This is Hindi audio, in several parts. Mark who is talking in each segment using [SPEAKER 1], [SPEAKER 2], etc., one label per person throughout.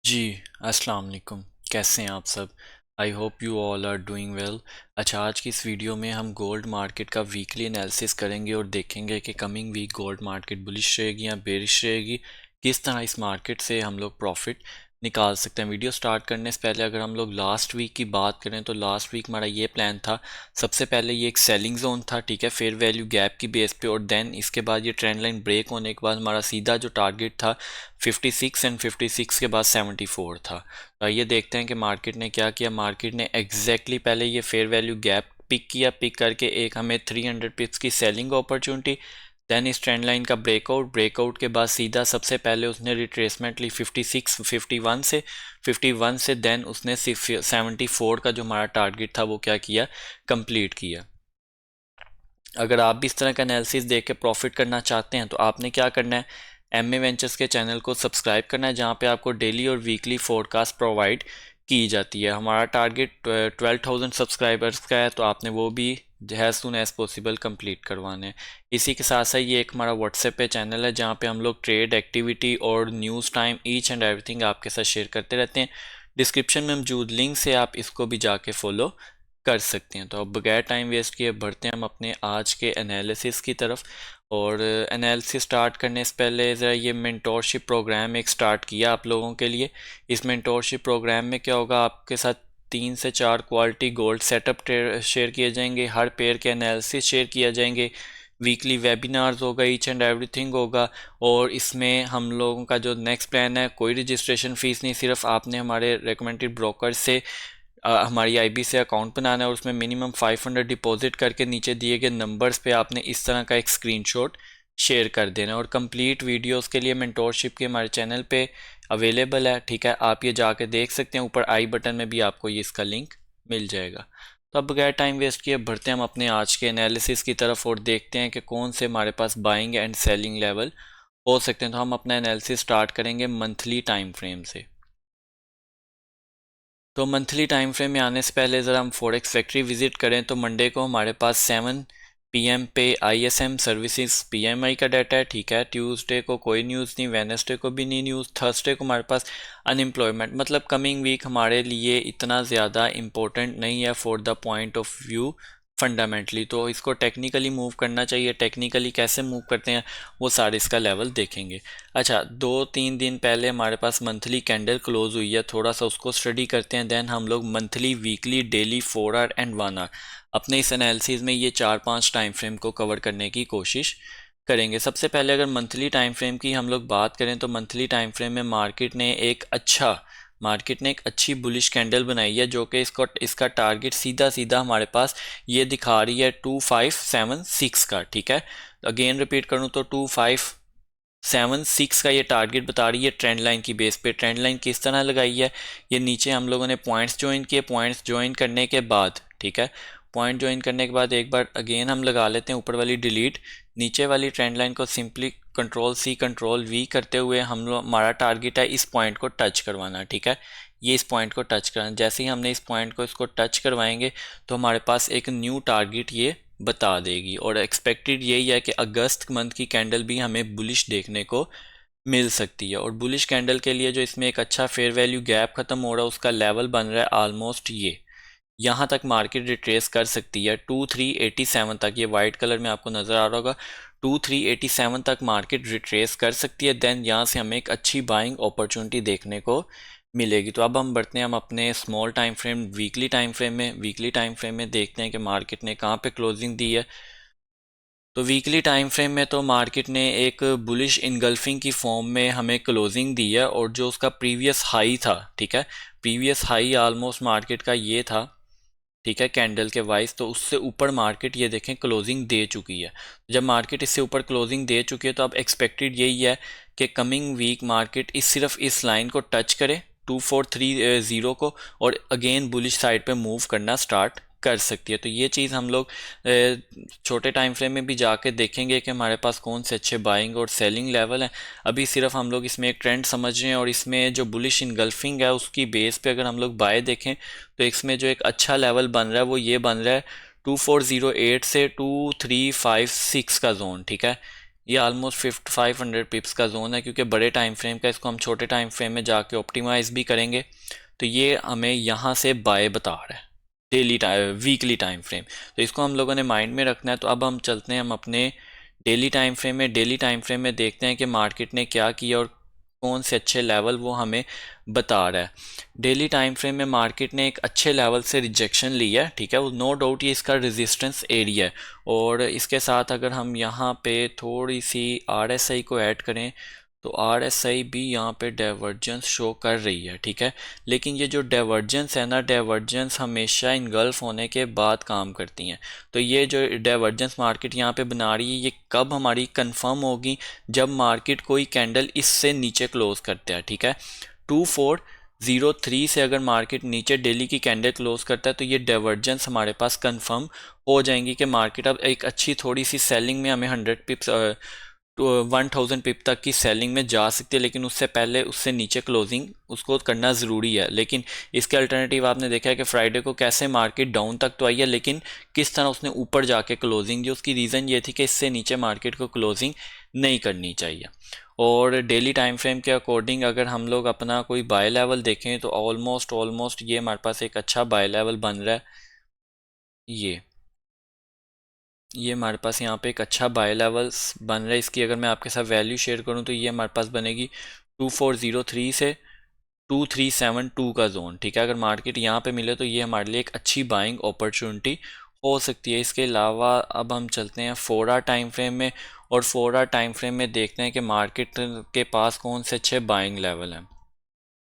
[SPEAKER 1] जी, अस्सलाम वालेकुम। कैसे हैं आप सब? I hope you all are doing well. अच्छा, आज की इस वीडियो में हम गोल्ड मार्केट का वीकली एनालिसिस करेंगे और देखेंगे कि coming week gold market bullish रहेगी या बेरिश रहेगी, किस तरह इस मार्केट से हम लोग प्रॉफिट निकाल सकते हैं। वीडियो स्टार्ट करने से पहले अगर हम लोग लास्ट वीक की बात करें तो लास्ट वीक हमारा ये प्लान था। सबसे पहले ये एक सेलिंग जोन था, ठीक है, फेयर वैल्यू गैप की बेस पे, और देन इसके बाद ये ट्रेंड लाइन ब्रेक होने के बाद हमारा सीधा जो टारगेट था 56 एंड 56 के बाद 74 था। तो आइए देखते हैं कि मार्केट ने क्या किया। मार्केट ने एग्जैक्टली पहले ये फेयर वैल्यू गैप पिक किया, पिक करके एक हमें 300 पिप्स की सेलिंग अपॉर्चुनिटी, देन इस ट्रेंड लाइन का ब्रेकआउट के बाद सीधा सबसे पहले उसने रिट्रेसमेंट ली 56 51 से देन उसने 74 का जो हमारा टारगेट था वो क्या किया, कंप्लीट किया। अगर आप भी इस तरह का एनालिसिस देख के प्रॉफिट करना चाहते हैं तो आपने क्या करना है, एम ए वेंचर्स के चैनल को सब्सक्राइब करना है, जहाँ पे आपको डेली और वीकली फोरकास्ट प्रोवाइड की जाती है। हमारा टारगेट 12,000 सब्सक्राइबर्स का है, तो आपने वो भी as soon as possible complete करवाने हैं। इसी के साथ साथ ये एक हमारा व्हाट्सएप पे चैनल है, जहाँ पे हम लोग ट्रेड एक्टिविटी और news time each and everything आपके साथ शेयर करते रहते हैं। डिस्क्रिप्शन में मौजूद लिंक से आप इसको भी जाके फॉलो कर सकते हैं। तो अब बगैर टाइम वेस्ट किए बढ़ते हैं हम अपने आज के एनालिसिस की तरफ। और एनालिसिस स्टार्ट करने से पहले ज़रा ये मेंटोरशिप प्रोग्राम एक स्टार्ट किया आप लोगों के लिए। इस मेंटोरशिप प्रोग्राम में क्या होगा, आपके साथ 3 से 4 क्वालिटी गोल्ड सेटअप शेयर किए जाएंगे, हर पेयर के एनालिसिस शेयर किया जाएंगे, वीकली वेबिनार्स होगा, ईच एंड एवरीथिंग होगा। और इसमें हम लोगों का जो नेक्स्ट प्लान है, कोई रजिस्ट्रेशन फ़ीस नहीं, सिर्फ आपने हमारे रिकमेंडेड ब्रोकर से हमारी आईबी से अकाउंट बनाना है और उसमें मिनिमम 500 डिपॉजिट करके नीचे दिए गए नंबर्स पे आपने इस तरह का एक स्क्रीनशॉट शेयर कर देना है। और कंप्लीट वीडियोस के लिए मेंटोरशिप के हमारे चैनल पे अवेलेबल है, ठीक है, आप ये जाके देख सकते हैं, ऊपर आई बटन में भी आपको ये इसका लिंक मिल जाएगा। तो अब बगैर टाइम वेस्ट किए बढ़ते हैं हम अपने आज के एनालिसिस की तरफ और देखते हैं कि कौन से हमारे पास बाइंग एंड सेलिंग लेवल हो सकते हैं। तो हम अपना एनालिसिस स्टार्ट करेंगे मंथली टाइम फ्रेम से। तो मंथली टाइम फ्रेम में आने से पहले ज़रा हम फॉरेक्स फैक्ट्री विज़िट करें तो मंडे को हमारे पास 7 PM पे ISM सर्विसेज PMI का डाटा है, ठीक है। ट्यूसडे को कोई न्यूज़ नहीं, वेडनेसडे को भी नहीं न्यूज़, थर्सडे को हमारे पास अनएम्प्लॉयमेंट, मतलब कमिंग वीक हमारे लिए इतना ज़्यादा इम्पोर्टेंट नहीं है for the point of view fundamentally, तो इसको टेक्निकली मूव करना चाहिए। टेक्निकली कैसे मूव करते हैं वो सारे इसका लेवल देखेंगे। अच्छा, 2-3 दिन पहले हमारे पास मंथली कैंडल क्लोज हुई है, थोड़ा सा उसको स्टडी करते हैं, देन हम लोग monthly, weekly, daily, 4 hour and 1 hour अपने इस एनालिसिस में ये 4-5 टाइम फ्रेम को कवर करने की कोशिश करेंगे। सबसे पहले अगर मंथली टाइम फ्रेम की हम लोग बात करें तो मंथली टाइम फ्रेम में मार्केट ने एक अच्छी बुलिश कैंडल बनाई है, जो कि इसका टारगेट सीधा सीधा हमारे पास ये दिखा रही है 2576 का, ठीक है। अगेन रिपीट करूं तो 2576 का ये टारगेट बता रही है ट्रेंड लाइन की बेस पे। ट्रेंड लाइन किस तरह लगाई है, ये नीचे हम लोगों ने पॉइंट्स ज्वाइन किए, पॉइंट्स ज्वाइन करने के बाद, ठीक है, पॉइंट ज्वाइन करने के बाद एक बार अगेन हम लगा लेते हैं ऊपर वाली डिलीट, नीचे वाली ट्रेंड लाइन को simply control C control V करते हुए हम लोग, हमारा टारगेट है इस पॉइंट को टच करवाना, ठीक है, ये इस पॉइंट को टच करना। जैसे ही हमने इस पॉइंट को इसको टच करवाएंगे तो हमारे पास एक न्यू टारगेट ये बता देगी, और एक्सपेक्टेड यही है कि अगस्त मंथ की कैंडल भी हमें बुलिश देखने को मिल सकती है। और बुलिश कैंडल के लिए जो इसमें एक अच्छा फेयर वैल्यू गैप खत्म हो रहा है, उसका लेवल बन रहा है ऑलमोस्ट ये, यहाँ तक मार्केट रिट्रेस कर सकती है 2387 तक, ये वाइट कलर में आपको नज़र आ रहा होगा, 2387 तक मार्केट रिट्रेस कर सकती है। देन यहाँ से हमें एक अच्छी बाइंग अपॉर्चुनिटी देखने को मिलेगी। तो अब हम बढ़ते हैं हम अपने small time frame weekly time frame में देखते हैं कि मार्केट ने कहाँ पे क्लोजिंग दी है। तो वीकली टाइम फ्रेम में तो मार्केट ने एक बुलिश इनगल्फिंग की फॉर्म में हमें क्लोजिंग दी है, और जो उसका प्रीवियस हाई था, ठीक है, प्रीवियस हाई ऑलमोस्ट मार्केट का ये था, ठीक है, कैंडल के वाइज, तो उससे ऊपर मार्केट ये देखें क्लोजिंग दे चुकी है। जब मार्केट इससे ऊपर क्लोजिंग दे चुकी है तो अब एक्सपेक्टेड यही है कि कमिंग वीक मार्केट सिर्फ इस लाइन को टच करे 2430 को, और अगेन बुलिश साइड पे मूव करना स्टार्ट कर सकती है। तो ये चीज़ हम लोग छोटे टाइम फ्रेम में भी जाके देखेंगे कि हमारे पास कौन से अच्छे बाइंग और सेलिंग लेवल हैं। अभी सिर्फ हम लोग इसमें एक ट्रेंड समझ रहे हैं, और इसमें जो बुलिश इनगल्फिंग है उसकी बेस पे अगर हम लोग बाय देखें तो इसमें जो एक अच्छा लेवल बन रहा है वो ये बन रहा है 2408 से 2356 का जोन, ठीक है। ये ऑलमोस्ट 500 पिप्स का जोन है, क्योंकि बड़े टाइम फ्रेम का इसको हम छोटे टाइम फ्रेम में जाके ऑप्टिमाइज भी करेंगे। तो ये हमें यहाँ से बाय बता रहा है वीकली टाइम फ्रेम, तो इसको हम लोगों ने माइंड में रखना है। तो अब हम चलते हैं हम अपने डेली टाइम फ्रेम में। डेली टाइम फ्रेम में देखते हैं कि मार्केट ने क्या किया और कौन से अच्छे लेवल वो हमें बता रहा है। डेली टाइम फ्रेम में मार्केट ने एक अच्छे लेवल से रिजेक्शन लिया है, ठीक है, वो नो डाउट ये इसका रेजिस्टेंस एरिया है। और इसके साथ अगर हम यहाँ पे थोड़ी सी आरएसआई को ऐड करें तो आरएसआई भी यहाँ पे डाइवर्जेंस शो कर रही है, ठीक है। लेकिन ये जो डाइवर्जेंस है ना, डाइवर्जेंस हमेशा इनगल्फ होने के बाद काम करती हैं। तो ये जो डाइवर्जेंस मार्केट यहाँ पे बना रही है, ये कब हमारी कंफर्म होगी? जब मार्केट कोई कैंडल इससे नीचे क्लोज करता है, ठीक है। 2403 से अगर मार्केट नीचे डेली की कैंडल क्लोज करता है तो ये डाइवर्जेंस हमारे पास कंफर्म हो जाएंगी कि मार्केट अब एक अच्छी थोड़ी सी सेलिंग में हमें 100 पिप्स 1000 पिप तक की सेलिंग में जा सकती है। लेकिन उससे पहले उससे नीचे क्लोजिंग उसको करना ज़रूरी है। लेकिन इसके अल्टरनेटिव आपने देखा है कि फ्राइडे को कैसे मार्केट डाउन तक तो आई है, लेकिन किस तरह उसने ऊपर जाके क्लोजिंग दी। उसकी रीज़न ये थी कि इससे नीचे मार्केट को क्लोजिंग नहीं करनी चाहिए। और डेली टाइम फ्रेम के अकॉर्डिंग अगर हम लोग अपना कोई बाय लेवल देखें तो ऑलमोस्ट ये हमारे पास एक अच्छा बाय लेवल बन रहा है। ये हमारे पास यहाँ पे एक अच्छा बाय लेवल्स बन रहा है। इसकी अगर मैं आपके साथ वैल्यू शेयर करूँ तो ये हमारे पास बनेगी 2403 से 2372 का जोन, ठीक है। अगर मार्केट यहाँ पे मिले तो ये हमारे लिए एक अच्छी बाइंग अपॉर्चुनिटी हो सकती है। इसके अलावा अब हम चलते हैं 4 आवर टाइम फ्रेम में, और 4 आवर टाइम फ्रेम में देखते हैं कि मार्केट के पास कौन से अच्छे बाइंग लेवल हैं।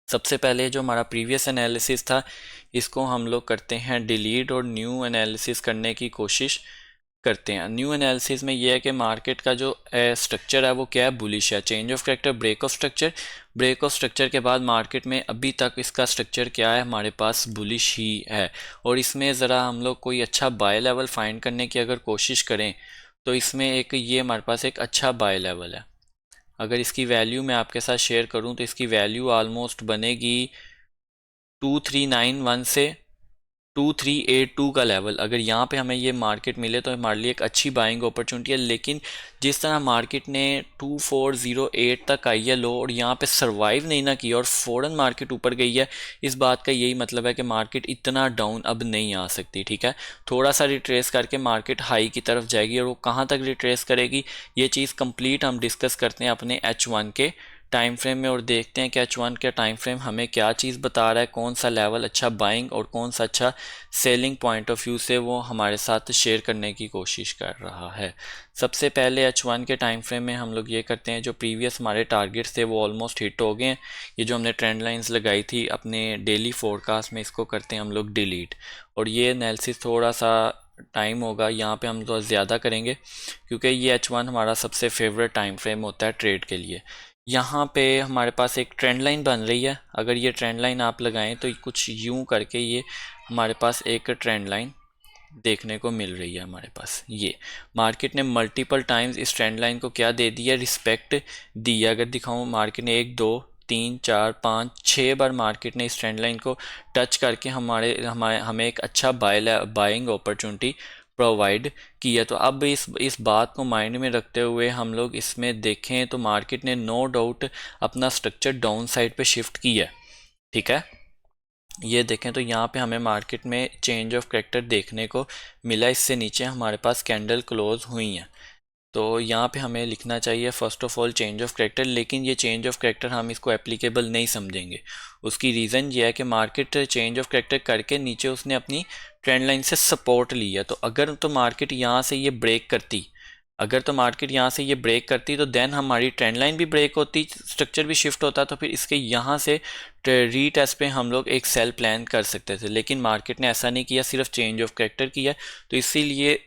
[SPEAKER 1] सबसे पहले जो हमारा प्रीवियस एनालिसिस था इसको हम लोग करते हैं डिलीट और न्यू एनालिसिस करने की कोशिश करते हैं। न्यू एनालिसिस में ये है कि मार्केट का जो स्ट्रक्चर है वो क्या है, बुलिश है। Change of character, break of structure के बाद मार्केट में अभी तक इसका स्ट्रक्चर क्या है, हमारे पास बुलिश ही है। और इसमें ज़रा हम लोग कोई अच्छा बाय लेवल फाइंड करने की अगर कोशिश करें तो इसमें एक ये हमारे पास एक अच्छा बाय लेवल है। अगर इसकी वैल्यू मैं आपके साथ शेयर करूं तो इसकी वैल्यू ऑलमोस्ट बनेगी 2391 से 2382 का लेवल। अगर यहाँ पे हमें ये मार्केट मिले तो हमारे लिए एक अच्छी बाइंग अपॉर्चुनिटी है। लेकिन जिस तरह मार्केट ने 2408 तक आई है लो और यहाँ पे सरवाइव नहीं ना किया और फ़ौरन मार्केट ऊपर गई है, इस बात का यही मतलब है कि मार्केट इतना डाउन अब नहीं आ सकती, ठीक है। थोड़ा सा रिट्रेस करके मार्केट हाई की तरफ जाएगी, और वो कहाँ तक रिट्रेस करेगी ये चीज़ कंप्लीट हम डिस्कस करते हैं अपने H1 के टाइम फ्रेम में, और देखते हैं कि H1 के टाइम फ्रेम हमें क्या चीज़ बता रहा है, कौन सा लेवल अच्छा बाइंग और कौन सा अच्छा सेलिंग पॉइंट ऑफ व्यू से वो हमारे साथ शेयर करने की कोशिश कर रहा है। सबसे पहले H1 के टाइम फ्रेम में हम लोग ये करते हैं, जो प्रीवियस हमारे टारगेट्स थे वो ऑलमोस्ट हिट हो गए हैं। ये जो हमने ट्रेंड लाइंस लगाई थी अपने डेली फोरकास्ट में, इसको करते हैं हम लोग डिलीट। और ये एनालिसिस थोड़ा सा टाइम होगा, यहाँ पे हम तो ज़्यादा करेंगे क्योंकि ये H1 हमारा सबसे फेवरेट टाइम फ्रेम होता है ट्रेड के लिए। यहाँ पे हमारे पास एक ट्रेंड लाइन बन रही है। अगर ये ट्रेंड लाइन आप लगाएं तो कुछ यूं करके ये हमारे पास एक ट्रेंड लाइन देखने को मिल रही है। हमारे पास ये मार्केट ने मल्टीपल टाइम्स इस ट्रेंड लाइन को क्या दे दिया, रिस्पेक्ट दी है। अगर दिखाऊं मार्केट ने 1 2 3 4 5 6 बार मार्केट ने इस ट्रेंड लाइन को टच करके हमें एक अच्छा बाइंग अपॉर्चुनिटी प्रोवाइड किया। तो अब इस बात को माइंड में रखते हुए हम लोग इसमें देखें तो मार्केट ने नो डाउट अपना स्ट्रक्चर डाउन साइड पे शिफ्ट किया है, ठीक है। ये देखें तो यहाँ पे हमें मार्केट में चेंज ऑफ कैरेक्टर देखने को मिला। इससे नीचे हमारे पास कैंडल क्लोज हुई हैं, तो यहाँ पे हमें लिखना चाहिए first of all change of character. लेकिन ये चेंज ऑफ कैरेक्टर हम इसको एप्लीकेबल नहीं समझेंगे। उसकी रीज़न ये है कि मार्केट चेंज ऑफ कैरेक्टर करके नीचे उसने अपनी ट्रेंड लाइन से सपोर्ट लिया। तो अगर तो मार्केट यहाँ से ये ब्रेक करती तो देन हमारी ट्रेंड लाइन भी ब्रेक होती, स्ट्रक्चर भी शिफ्ट होता, तो फिर इसके यहाँ से रीटेस्ट पे हम लोग एक सेल प्लान कर सकते थे। लेकिन मार्केट ने ऐसा नहीं किया, सिर्फ चेंज ऑफ कैरेक्टर किया। तो इसीलिए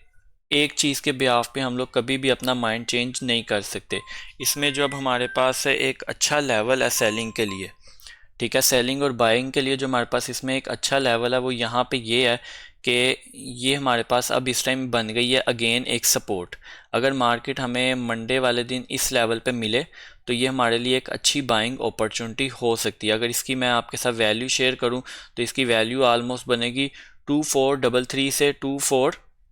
[SPEAKER 1] एक चीज़ के बिहाफ पे हम लोग कभी भी अपना माइंड चेंज नहीं कर सकते। इसमें जो अब हमारे पास है एक अच्छा लेवल है सेलिंग के लिए, ठीक है। सेलिंग और बाइंग के लिए जो हमारे पास इसमें एक अच्छा लेवल है वो यहाँ पे ये है कि ये हमारे पास अब इस टाइम बन गई है अगेन एक सपोर्ट। अगर मार्केट हमें मंडे वाले दिन इस लेवल पे मिले तो ये हमारे लिए एक अच्छी बाइंग अपॉर्चुनिटी हो सकती है। अगर इसकी मैं आपके साथ वैल्यू शेयर करूं तो इसकी वैल्यू ऑलमोस्ट बनेगी 2433 से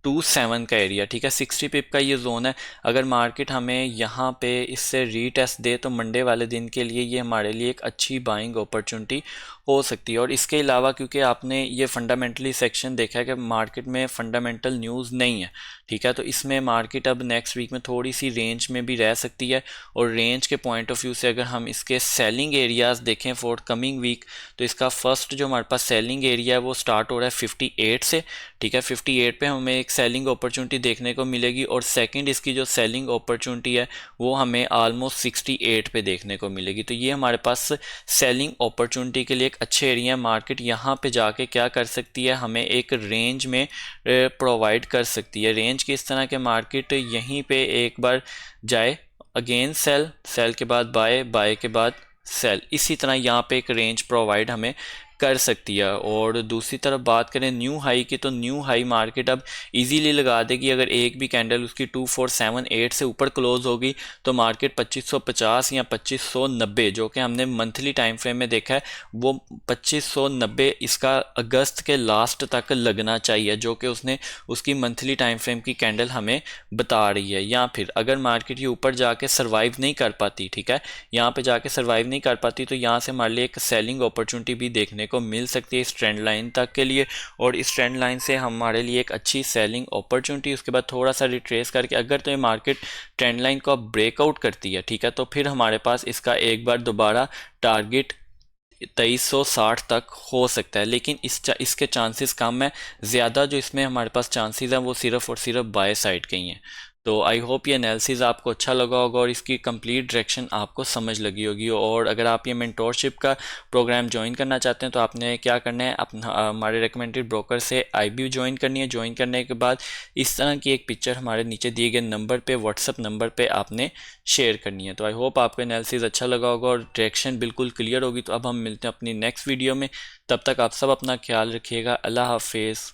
[SPEAKER 1] 27 का एरिया, ठीक है। 60 पिप का ये जोन है। अगर मार्केट हमें यहाँ पे इससे रीटेस्ट दे तो मंडे वाले दिन के लिए ये हमारे लिए एक अच्छी बाइंग अपॉर्चुनिटी हो सकती है। और इसके अलावा क्योंकि आपने ये फंडामेंटली सेक्शन देखा है कि मार्केट में फंडामेंटल न्यूज़ नहीं है, ठीक है, तो इसमें मार्केट अब नेक्स्ट वीक में थोड़ी सी रेंज में भी रह सकती है। और रेंज के पॉइंट ऑफ व्यू से अगर हम इसके सेलिंग एरियाज देखें फॉर कमिंग वीक, तो इसका फर्स्ट जो हमारे पास सेलिंग एरिया है वो स्टार्ट हो रहा है 58 से, ठीक है। 58 पे हमें एक सेलिंग अपॉर्चुनिटी देखने को मिलेगी। और सेकंड इसकी जो सेलिंग अपॉर्चुनिटी है वो हमें ऑलमोस्ट 68 पे देखने को मिलेगी। तो ये हमारे पास सेलिंग अपॉर्चुनिटी के लिए एक अच्छे एरिया है। मार्केट यहाँ पे जाके क्या कर सकती है, हमें एक रेंज में प्रोवाइड कर सकती है। रेंज किस तरह के, मार्केट यहीं पे एक बार जाए, अगेन सेल, सेल के बाद बाय, बाय के बाद सेल, इसी तरह यहाँ पे एक रेंज प्रोवाइड हमें कर सकती है। और दूसरी तरफ बात करें न्यू हाई की, तो न्यू हाई मार्केट अब इजीली लगा देगी। अगर एक भी कैंडल उसकी 2478 से ऊपर क्लोज होगी तो मार्केट 2550 या 2590, जो कि हमने मंथली टाइम फ्रेम में देखा है, वो 2590 इसका अगस्त के लास्ट तक लगना चाहिए, जो कि उसने उसकी मंथली टाइम फ्रेम की कैंडल हमें बता रही है। या फिर अगर मार्केट ये ऊपर जाके सर्वाइव नहीं कर पाती, ठीक है, यहाँ पे जाके सर्वाइव नहीं कर पाती, तो यहाँ से हमारे लिए एक सेलिंग अपॉर्चुनिटी भी देखने को मिल सकती है इस ट्रेंड लाइन तक के लिए। और इस ट्रेंड लाइन से हमारे लिए एक अच्छी सेलिंग अपॉर्चुनिटी, उसके बाद थोड़ा सा रिट्रेस करके अगर तो ये मार्केट ट्रेंड लाइन को ब्रेकआउट करती है, ठीक है, तो फिर हमारे पास इसका एक बार दोबारा टारगेट 2360 तक हो सकता है। लेकिन इसके चांसेस कम है। ज़्यादा जो इसमें हमारे पास चांसेस हैं वो सिर्फ और सिर्फ बाय साइड के ही हैं। तो आई होप ये एनालिसिस आपको अच्छा लगा होगा और इसकी कंप्लीट डायरेक्शन आपको समझ लगी होगी। और अगर आप ये मेंटोरशिप का प्रोग्राम ज्वाइन करना चाहते हैं तो आपने क्या करना है, अपना हमारे रिकमेंडेड ब्रोकर से IBU ज्वाइन करनी है। ज्वाइन करने के बाद इस तरह की एक पिक्चर हमारे नीचे दिए गए नंबर पे, व्हाट्सअप नंबर पे आपने शेयर करनी है। तो आई होप आपको एनालिसिस अच्छा लगा होगा और डायरेक्शन बिल्कुल क्लियर होगी। तो अब हम मिलते हैं अपनी नेक्स्ट वीडियो में। तब तक आप सब अपना ख्याल रखिएगा। अल्लाह हाफिज़।